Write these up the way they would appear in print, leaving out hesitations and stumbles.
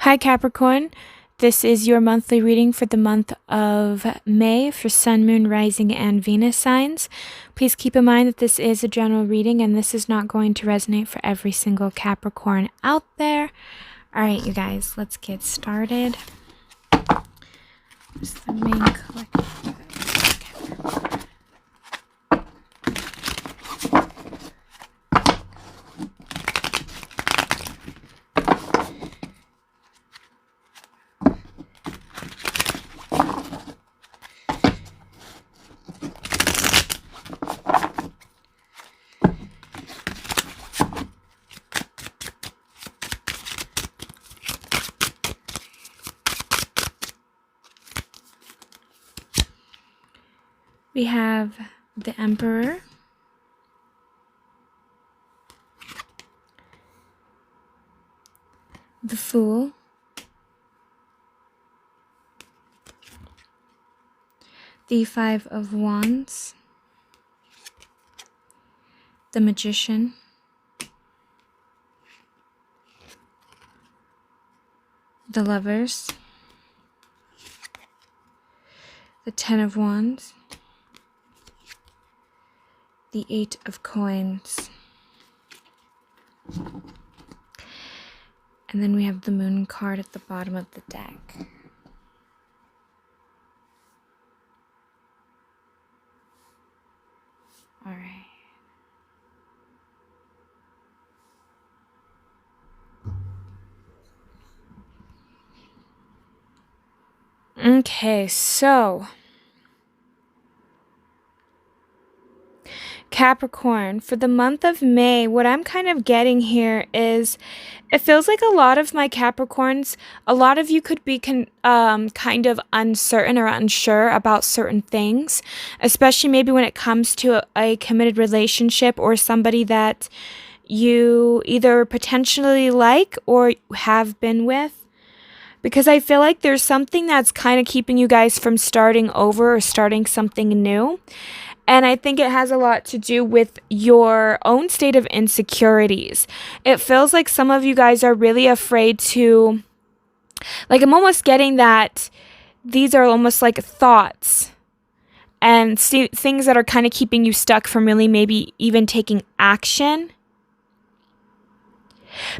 Hi, Capricorn. This is your monthly reading for the month of May for Sun, Moon, Rising, and Venus signs. Please keep in mind that this is a general reading and this is not going to resonate for every single Capricorn out there. All right, you guys, let's get started. This is the main collective. We have the Emperor, the Fool, the Five of Wands, the Magician, the Lovers, the Ten of Wands, the Eight of Coins, and then we have the Moon card at the bottom of the deck. All right. Okay, so Capricorn, for the month of May, what I'm kind of getting here is it feels like a lot of my Capricorns, a lot of you could be kind of uncertain or unsure about certain things, especially maybe when it comes to a committed relationship or somebody that you either potentially like or have been with. Because I feel like there's something that's kind of keeping you guys from starting over or starting something new. And I think it has a lot to do with your own state of insecurities. It feels like some of you guys are really afraid to, like, I'm almost getting that these are almost like thoughts and things that are kind of keeping you stuck from really maybe even taking action.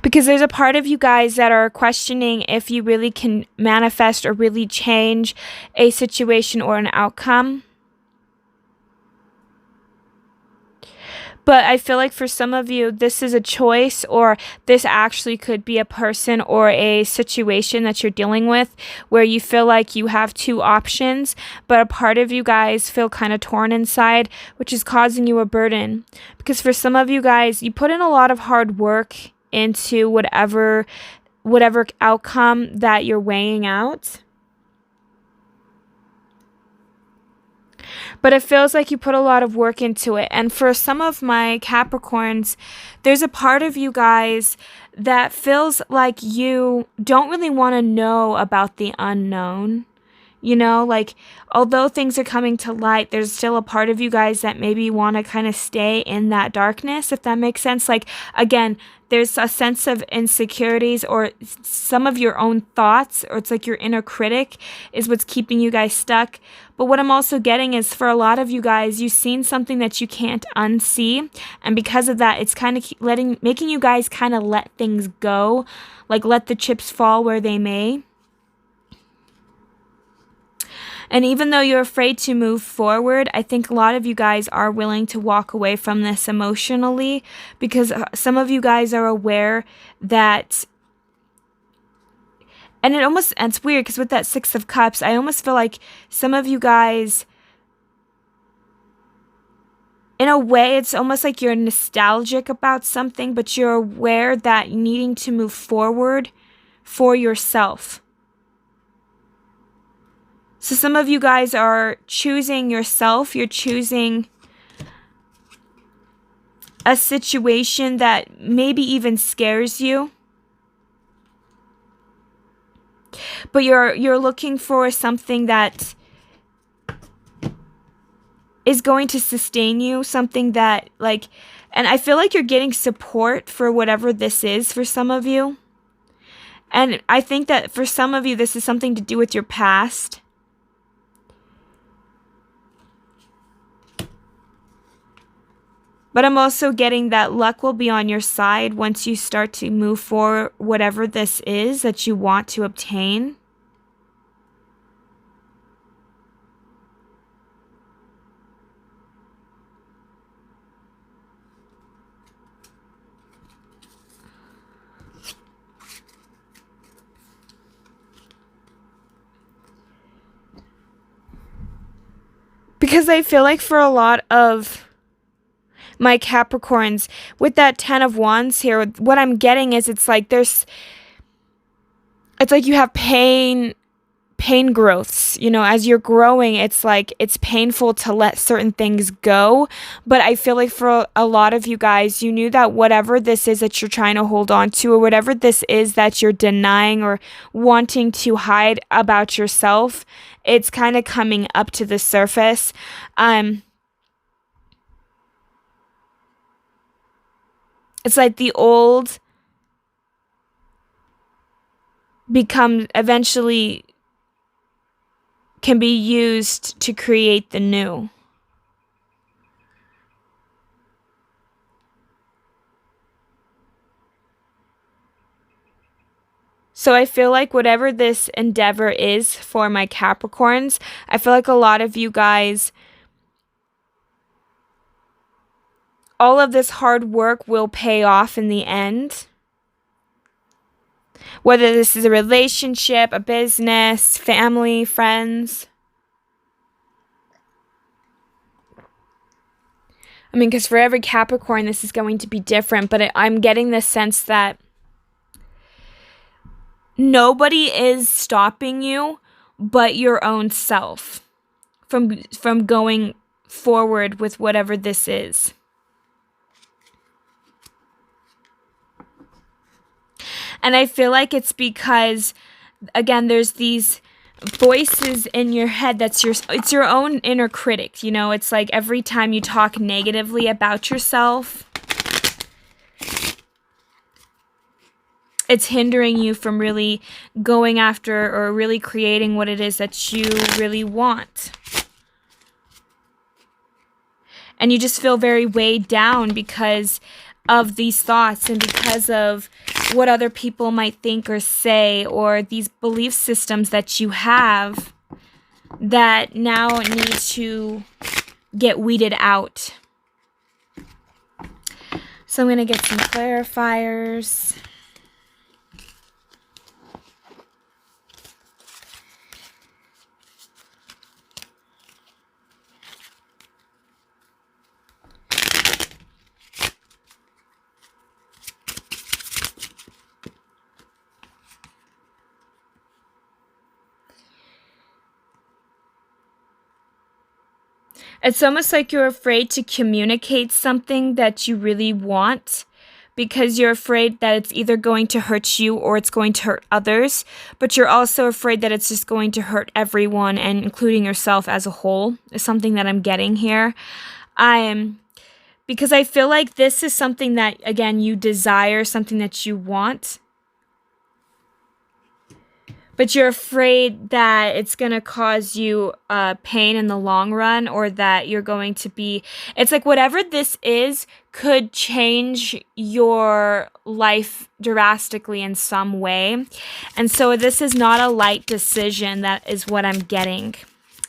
Because there's a part of you guys that are questioning if you really can manifest or really change a situation or an outcome. But I feel like for some of you, this is a choice, or this actually could be a person or a situation that you're dealing with where you feel like you have two options, but a part of you guys feel kind of torn inside, which is causing you a burden. Because for some of you guys, you put in a lot of hard work into whatever outcome that you're weighing out. But it feels like you put a lot of work into it. And for some of my Capricorns, there's a part of you guys that feels like you don't really want to know about the unknown. You know, like, although things are coming to light, there's still a part of you guys that maybe want to kind of stay in that darkness, if that makes sense. Like, again, there's a sense of insecurities or some of your own thoughts, or it's like your inner critic is what's keeping you guys stuck. But what I'm also getting is for a lot of you guys, you've seen something that you can't unsee. And because of that, it's kind of making you guys kind of let things go, like let the chips fall where they may. And even though you're afraid to move forward, I think a lot of you guys are willing to walk away from this emotionally, because some of you guys are aware that, and it's weird because with that Six of Cups, I almost feel like some of you guys, in a way, it's almost like you're nostalgic about something, but you're aware that needing to move forward for yourself. So some of you guys are choosing yourself. You're choosing a situation that maybe even scares you. But you're looking for something that is going to sustain you, something that, like, and I feel like you're getting support for whatever this is for some of you. And I think that for some of you, this is something to do with your past. But I'm also getting that luck will be on your side once you start to move forward, whatever this is that you want to obtain. Because I feel like for a lot of my Capricorns, with that 10 of Wands here, what I'm getting is it's like you have pain growths, as you're growing. It's like it's painful to let certain things go, but I feel like for a lot of you guys, you knew that whatever this is that you're trying to hold on to, or whatever this is that you're denying or wanting to hide about yourself, it's kind of coming up to the surface. It's like the old eventually can be used to create the new. So I feel like whatever this endeavor is for my Capricorns, I feel like a lot of you guys, all of this hard work will pay off in the end. Whether this is a relationship, a business, family, friends. I mean, because for every Capricorn, this is going to be different, but I'm getting the sense that nobody is stopping you but your own self from going forward with whatever this is. And I feel like it's because, again, there's these voices in your head it's your own inner critic. It's like every time you talk negatively about yourself, it's hindering you from really going after or really creating what it is that you really want. And you just feel very weighed down because of these thoughts and because of what other people might think or say, or these belief systems that you have that now need to get weeded out. So I'm going to get some clarifiers. It's almost like you're afraid to communicate something that you really want because you're afraid that it's either going to hurt you or it's going to hurt others, but you're also afraid that it's just going to hurt everyone, and including yourself as a whole, is something that I'm getting here. Because I feel like this is something that, again, you desire, something that you want, but you're afraid that it's going to cause you pain in the long run, or that you're going to be... It's like whatever this is could change your life drastically in some way. And so this is not a light decision. That is what I'm getting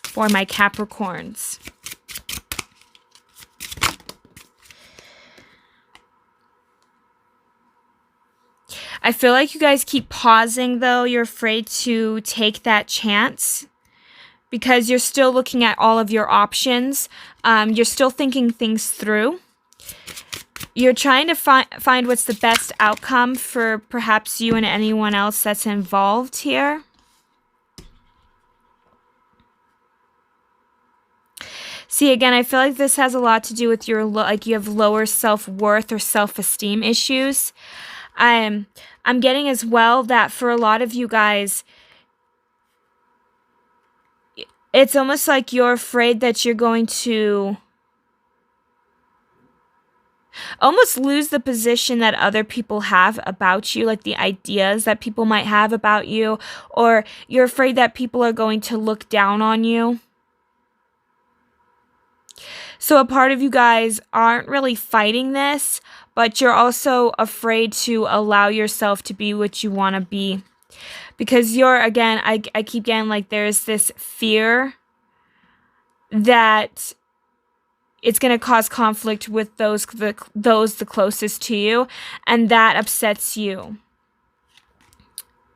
for my Capricorns. I feel like you guys keep pausing, though. You're afraid to take that chance because you're still looking at all of your options. You're still thinking things through. You're trying to find what's the best outcome for perhaps you and anyone else that's involved here. See, again, I feel like this has a lot to do with your, like, you have lower self-worth or self-esteem issues. I'm getting as well that for a lot of you guys, it's almost like you're afraid that you're going to almost lose the position that other people have about you, like the ideas that people might have about you, or you're afraid that people are going to look down on you. So a part of you guys aren't really fighting this, but you're also afraid to allow yourself to be what you want to be. Because you're, again, I keep getting like there's this fear that it's going to cause conflict with those the closest to you, and that upsets you.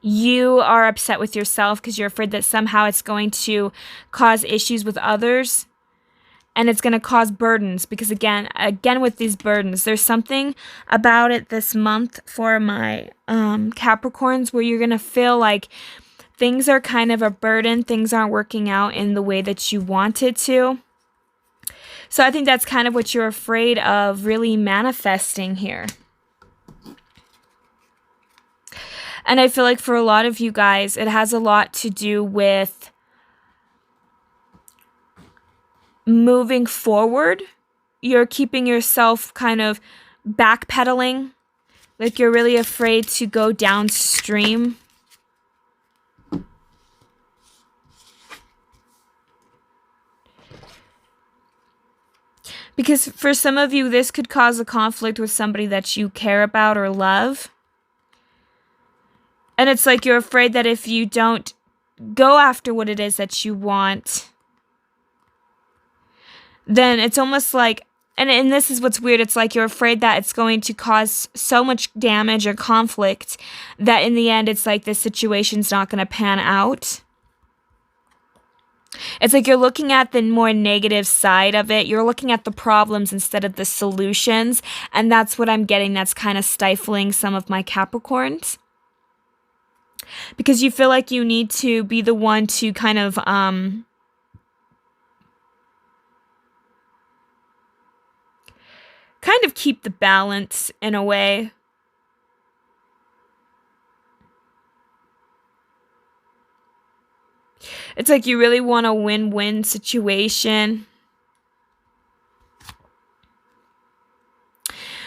You are upset with yourself because you're afraid that somehow it's going to cause issues with others, and it's going to cause burdens. Because again with these burdens, there's something about it this month for my Capricorns where you're going to feel like things are kind of a burden, things aren't working out in the way that you wanted to. So I think that's kind of what you're afraid of really manifesting here. And I feel like for a lot of you guys, it has a lot to do with moving forward. You're keeping yourself kind of backpedaling, like you're really afraid to go downstream. Because for some of you, this could cause a conflict with somebody that you care about or love. And it's like you're afraid that if you don't go after what it is that you want, then it's almost like, and this is what's weird, it's like you're afraid that it's going to cause so much damage or conflict that in the end it's like this situation's not going to pan out. It's like you're looking at the more negative side of it. You're looking at the problems instead of the solutions. And that's what I'm getting that's kind of stifling some of my Capricorns. Because you feel like you need to be the one to kind of keep the balance in a way. It's like you really want a win-win situation.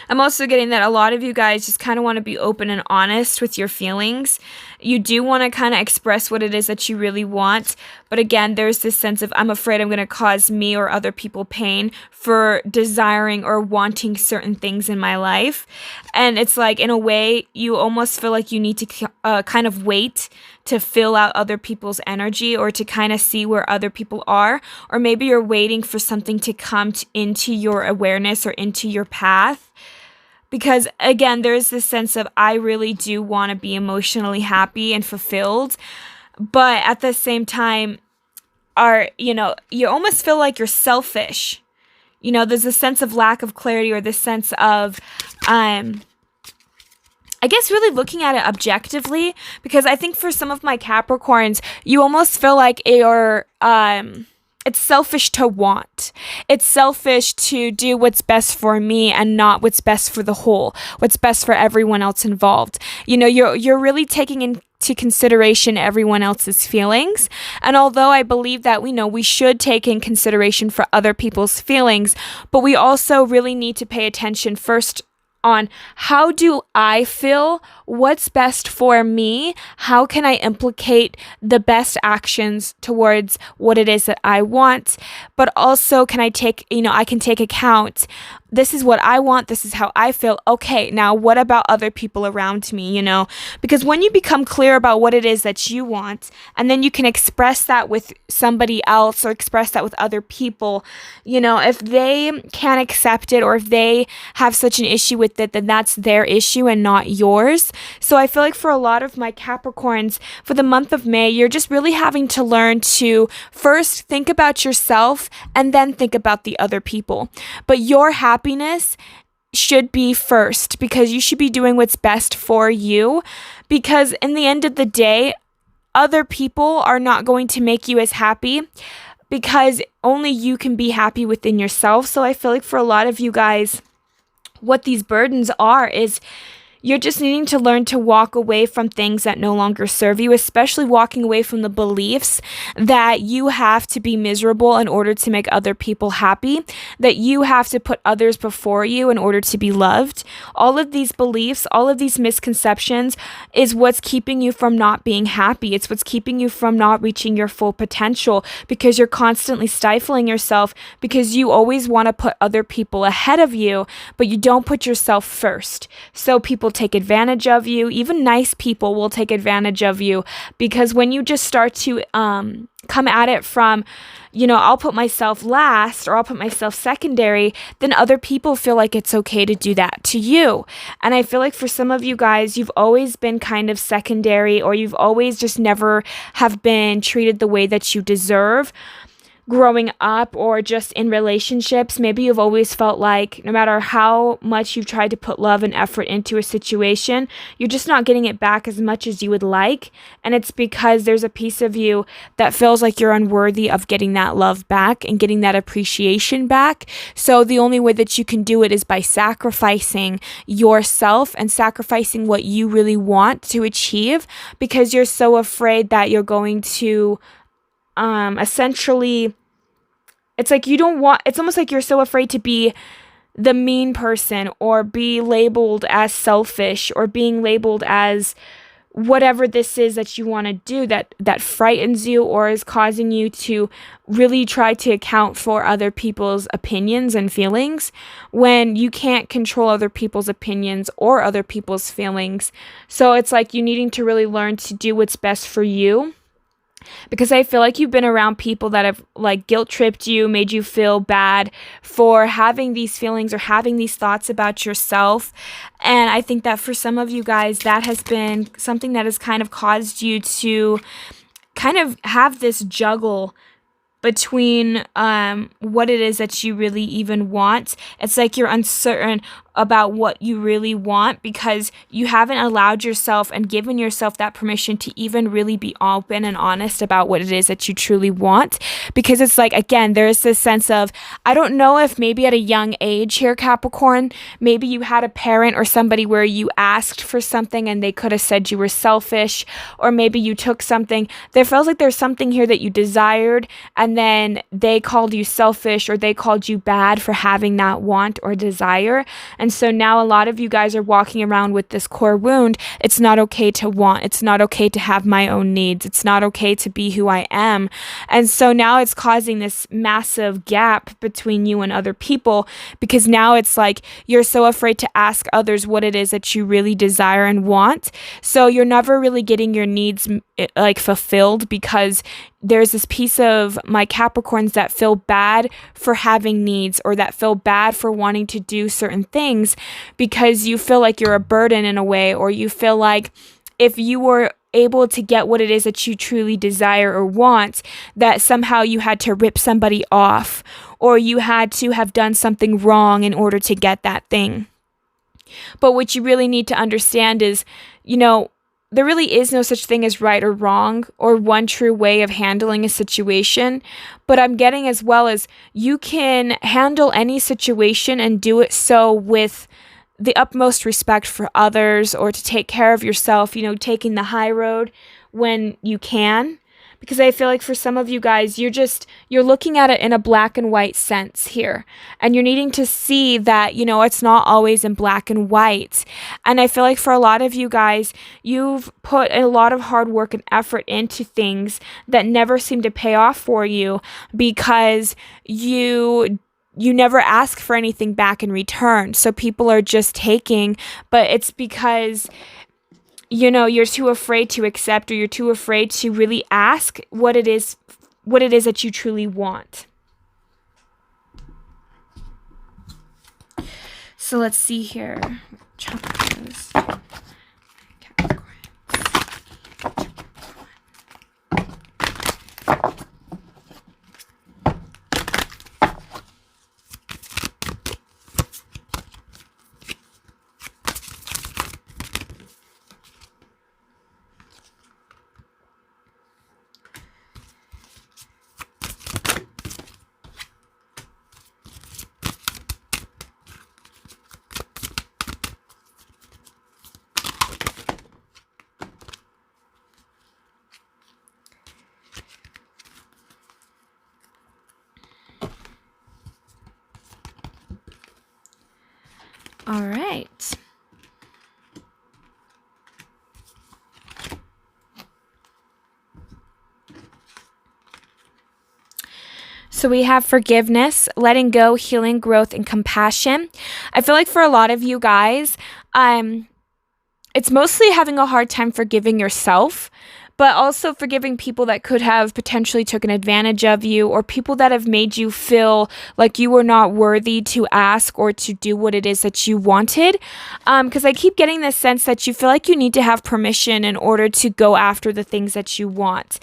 I'm also getting that a lot of you guys just kind of want to be open and honest with your feelings. You do want to kind of express what it is that you really want. But again, there's this sense of, I'm afraid I'm going to cause me or other people pain for desiring or wanting certain things in my life. And it's like, in a way, you almost feel like you need to kind of wait to fill out other people's energy or to kind of see where other people are. Or maybe you're waiting for something to come into your awareness or into your path. Because again, there's this sense of, I really do want to be emotionally happy and fulfilled. But at the same time, you almost feel like you're selfish. There's a sense of lack of clarity or this sense of, I guess really looking at it objectively. Because I think for some of my Capricorns, you almost feel like you're, it's selfish to want. It's selfish to do what's best for me and not what's best for the whole, what's best for everyone else involved. You're really taking into consideration everyone else's feelings. And although I believe that we should take in consideration for other people's feelings, but we also really need to pay attention first on how do I feel, what's best for me, how can I implicate the best actions towards what it is that I want, but also can I take account, this is what I want, this is how I feel, okay, now what about other people around me, because when you become clear about what it is that you want, and then you can express that with somebody else or express that with other people, if they can't accept it or if they have such an issue with it, then that's their issue and not yours. So I feel like for a lot of my Capricorns, for the month of May, you're just really having to learn to first think about yourself and then think about the other people. But your happiness should be first, because you should be doing what's best for you, because in the end of the day, other people are not going to make you as happy, because only you can be happy within yourself. So I feel like for a lot of you guys, what these burdens are is you're just needing to learn to walk away from things that no longer serve you, especially walking away from the beliefs that you have to be miserable in order to make other people happy, that you have to put others before you in order to be loved. All of these beliefs, all of these misconceptions is what's keeping you from not being happy. It's what's keeping you from not reaching your full potential, because you're constantly stifling yourself because you always want to put other people ahead of you, but you don't put yourself first. So people take advantage of you. Even nice people will take advantage of you, because when you just start to come at it from, I'll put myself last or I'll put myself secondary, then other people feel like it's okay to do that to you. And I feel like for some of you guys, you've always been kind of secondary, or you've always just never have been treated the way that you deserve. Growing up or just in relationships, maybe you've always felt like no matter how much you've tried to put love and effort into a situation, you're just not getting it back as much as you would like. And it's because there's a piece of you that feels like you're unworthy of getting that love back and getting that appreciation back. So the only way that you can do it is by sacrificing yourself and sacrificing what you really want to achieve, because you're so afraid that you're going to essentially, it's like it's almost like you're so afraid to be the mean person, or be labeled as selfish, or being labeled as whatever this is that you want to do that frightens you, or is causing you to really try to account for other people's opinions and feelings, when you can't control other people's opinions or other people's feelings. So it's like you needing to really learn to do what's best for you. Because I feel like you've been around people that have like guilt tripped you, made you feel bad for having these feelings or having these thoughts about yourself. And I think that for some of you guys, that has been something that has kind of caused you to kind of have this juggle between what it is that you really even want. It's like you're uncertain about what you really want, because you haven't allowed yourself and given yourself that permission to even really be open and honest about what it is that you truly want. Because it's like, again, there's this sense of, I don't know if maybe at a young age here, Capricorn, maybe you had a parent or somebody where you asked for something and they could have said you were selfish, or maybe you took something. There feels like there's something here that you desired, and then they called you selfish, or they called you bad for having that want or desire. And so now a lot of you guys are walking around with this core wound. It's not okay to want. It's not okay to have my own needs. It's not okay to be who I am. And so now it's causing this massive gap between you and other people, because now it's like you're so afraid to ask others what it is that you really desire and want. So you're never really getting your needs like fulfilled, because there's this piece of my Capricorns that feel bad for having needs, or that feel bad for wanting to do certain things, because you feel like you're a burden in a way, or you feel like if you were able to get what it is that you truly desire or want, that somehow you had to rip somebody off, or you had to have done something wrong in order to get that thing. But what you really need to understand is, there really is no such thing as right or wrong, or one true way of handling a situation. But I'm getting as well as you can handle any situation and do it so with the utmost respect for others, or to take care of yourself, taking the high road when you can. Because I feel like for some of you guys, you're looking at it in a black and white sense here. And you're needing to see that, it's not always in black and white. And I feel like for a lot of you guys, you've put a lot of hard work and effort into things that never seem to pay off for you, because you never ask for anything back in return. So people are just taking, but it's because you're too afraid to accept, or you're too afraid to really ask what it is that you truly want. So let's see here. Chakras. Capricorns. All right. So we have forgiveness, letting go, healing, growth, and compassion. I feel like for a lot of you guys, it's mostly having a hard time forgiving yourself, but also forgiving people that could have potentially taken advantage of you, or people that have made you feel like you were not worthy to ask or to do what it is that you wanted. Because I keep getting this sense that you feel like you need to have permission in order to go after the things that you want.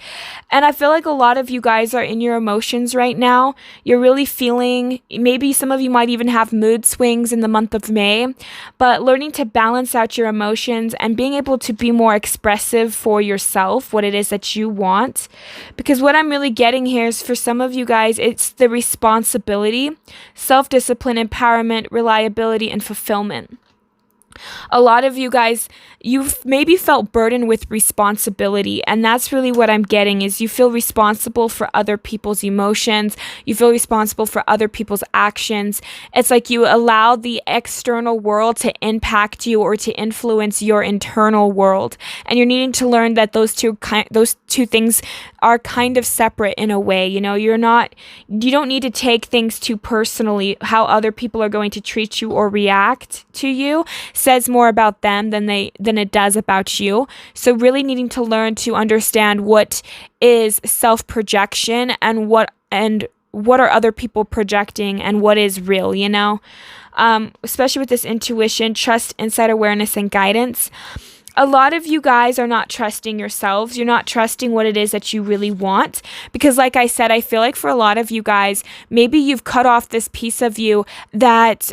And I feel like a lot of you guys are in your emotions right now. You're really feeling, maybe some of you might even have mood swings in the month of May, but learning to balance out your emotions and being able to be more expressive for yourself, what it is that you want. Because what I'm really getting here is, for some of you guys, it's the responsibility, self-discipline, empowerment, reliability, and fulfillment. A lot of you guys, you've maybe felt burdened with responsibility, and that's really what I'm getting, is you feel responsible for other people's emotions, you feel responsible for other people's actions. It's like you allow the external world to impact you or to influence your internal world, and you're needing to learn that those two things are kind of separate in a way. You don't need to take things too personally. How other people are going to treat you or react to you says more about them than it does about you. So really needing to learn to understand what is self-projection and what are other people projecting and what is real, especially with this intuition, trust, insight awareness, and guidance. A lot of you guys are not trusting yourselves. You're not trusting what it is that you really want. Because like I said, I feel like for a lot of you guys, maybe you've cut off this piece of you that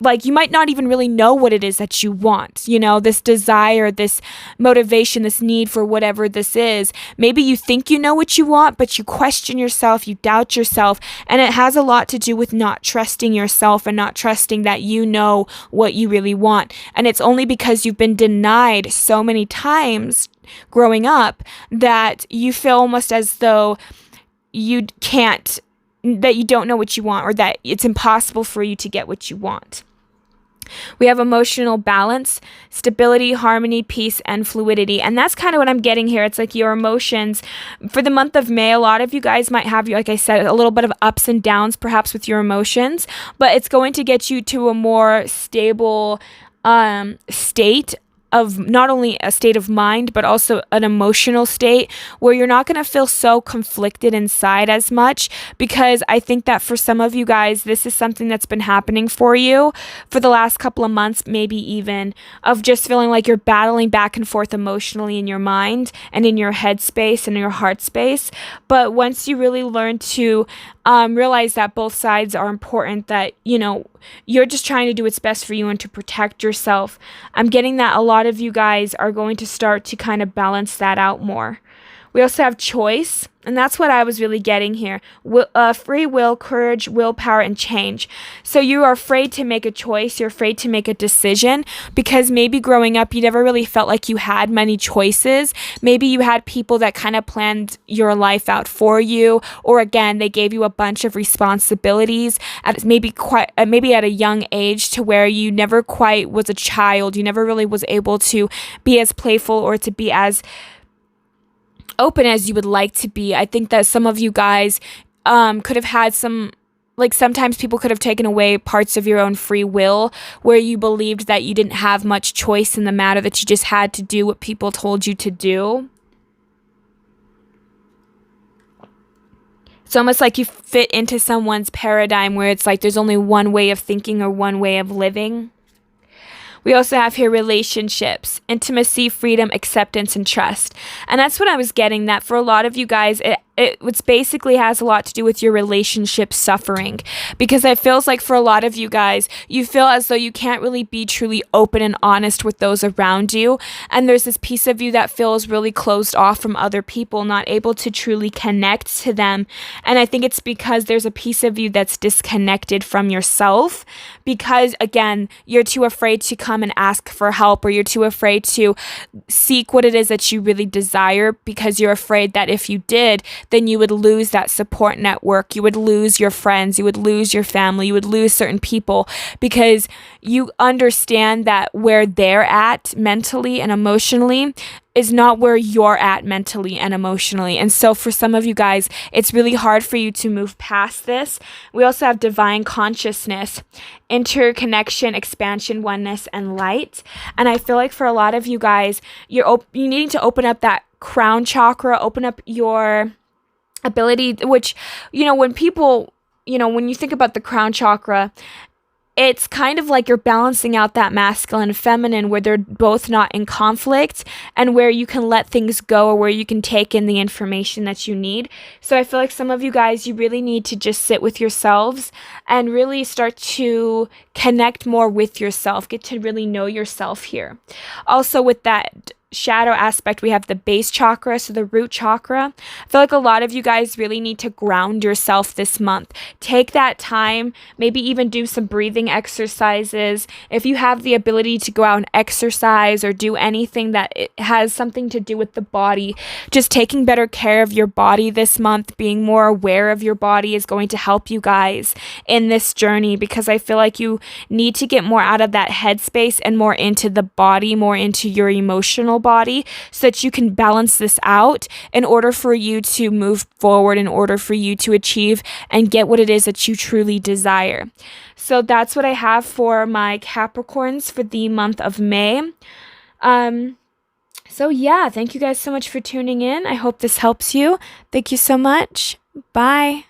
like you might not even really know what it is that you want, this desire, this motivation, this need for whatever this is. Maybe you think you know what you want, but you question yourself, you doubt yourself, and it has a lot to do with not trusting yourself and not trusting that you know what you really want. And it's only because you've been denied so many times growing up that you feel almost as though that you don't know what you want, or that it's impossible for you to get what you want. We have emotional balance, stability, harmony, peace, and fluidity. And that's kind of what I'm getting here. It's like your emotions. For the month of May, a lot of you guys might have, like I said, a little bit of ups and downs perhaps with your emotions, but it's going to get you to a more stable state of not only a state of mind, but also an emotional state where you're not going to feel so conflicted inside as much. Because I think that for some of you guys, this is something that's been happening for you for the last couple of months, maybe even, of just feeling like you're battling back and forth emotionally in your mind and in your head space and in your heart space. But once you really learn to realize that both sides are important, that, you're just trying to do what's best for you and to protect yourself, I'm getting that a lot of you guys are going to start to kind of balance that out more. We also have choice, and that's what I was really getting here. Free will, courage, willpower, and change. So you are afraid to make a choice. You're afraid to make a decision because maybe growing up, you never really felt like you had many choices. Maybe you had people that kind of planned your life out for you, or again, they gave you a bunch of responsibilities at maybe at a young age, to where you never quite was a child. You never really was able to be as playful or to be as open as you would like to be. I think that some of you guys could have had sometimes people could have taken away parts of your own free will, where you believed that you didn't have much choice in the matter, that you just had to do what people told you to do. It's almost like you fit into someone's paradigm where it's like there's only one way of thinking or one way of living. We also have here relationships, intimacy, freedom, acceptance, and trust. And that's what I was getting, that for a lot of you guys, it basically has a lot to do with your relationship suffering. Because it feels like for a lot of you guys, you feel as though you can't really be truly open and honest with those around you. And there's this piece of you that feels really closed off from other people, not able to truly connect to them. And I think it's because there's a piece of you that's disconnected from yourself. Because again, you're too afraid to come and ask for help, or you're too afraid to seek what it is that you really desire, because you're afraid that if you did, then you would lose that support network. You would lose your friends. You would lose your family. You would lose certain people because you understand that where they're at mentally and emotionally is not where you're at mentally and emotionally. And so for some of you guys, it's really hard for you to move past this. We also have divine consciousness, interconnection, expansion, oneness, and light. And I feel like for a lot of you guys, you needing to open up that crown chakra, open up your ability, which, when people, when you think about the crown chakra, it's kind of like you're balancing out that masculine and feminine where they're both not in conflict and where you can let things go or where you can take in the information that you need. So I feel like some of you guys, you really need to just sit with yourselves and really start to connect more with yourself, get to really know yourself here. Also with that shadow aspect, we have the base chakra, so the root chakra. I feel like a lot of you guys really need to ground yourself this month. Take that time, maybe even do some breathing exercises. If you have the ability to go out and exercise or do anything that it has something to do with the body, just taking better care of your body this month, being more aware of your body is going to help you guys in this journey, because I feel like you need to get more out of that headspace and more into the body, more into your emotional body, so that you can balance this out in order for you to move forward, in order for you to achieve and get what it is that you truly desire. So that's what I have for my Capricorns for the month of May. So yeah, thank you guys so much for tuning in. I hope this helps you. Thank you so much. Bye.